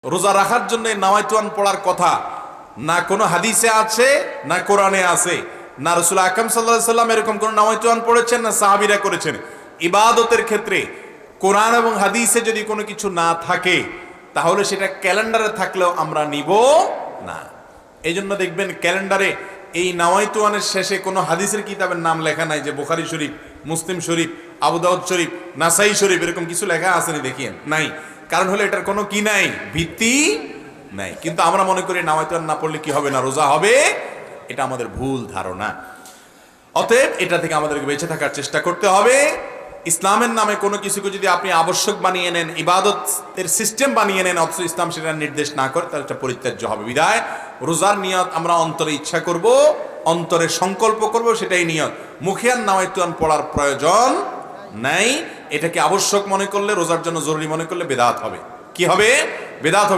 রোজা রাখার জন্য নাওয়াইতুয়ান পড়ার কথা না কোনো হাদিসে আছে না কোরআনে আছে, না রাসূল আকরাম সাল্লাল্লাহু আলাইহি সাল্লাম এরকম কোন নাওয়াইতুয়ান পড়েছেন না সাহাবীরা করেছেন। ইবাদতের ক্ষেত্রে কোরআন এবং হাদিসে যদি কোনো কিছু না থাকে তাহলে সেটা ক্যালেন্ডারে থাকলেও আমরা নিব না। এই জন্য দেখবেন ক্যালেন্ডারে এই নাওয়াইতুয়ানের শেষে কোনো হাদিসের কিতাবের নাম লেখা নাই যে বুখারী শরীফ, মুসলিম শরীফ, আবু দাউদ শরীফ, নাসাই শরীফ, এরকম কিছু লেখা আসেনি দেখিয়েন নাই। কারণ হলো এটার কোনো কি নাই, ভিত্তি নাই। কিন্তু আমরা মনে করি নাওয়াইতুয়ান না পড়লে কি হবে না, রোজা হবে। এটা আমাদের ভুল ধারণা। অতএব এটা থেকে আমাদেরকে বেঁচে থাকার চেষ্টা করতে হবে। ইসলামের নামে কোনো কিছুকে যদি আপনি আবশ্যক বানিয়ে নেন, ইবাদতের সিস্টেম বানিয়ে নেন, অথচ ইসলাম সেটা নির্দেশ না করে, তাহলে এটা পরিত্যাজ্য হবে। বিধায় রোজার নিয়ত আমরা অন্তরে ইচ্ছা করব, অন্তরে সংকল্প করব, সেটাই নিয়ত। মুখে আর নাওয়াইতুয়ান পড়ার প্রয়োজন নাই। এটাকে আবশ্যক মনে করলে, রোজার জন্য জরুরি মনে করলে বেদাত হবে। কি হবে? বেদাত হবে।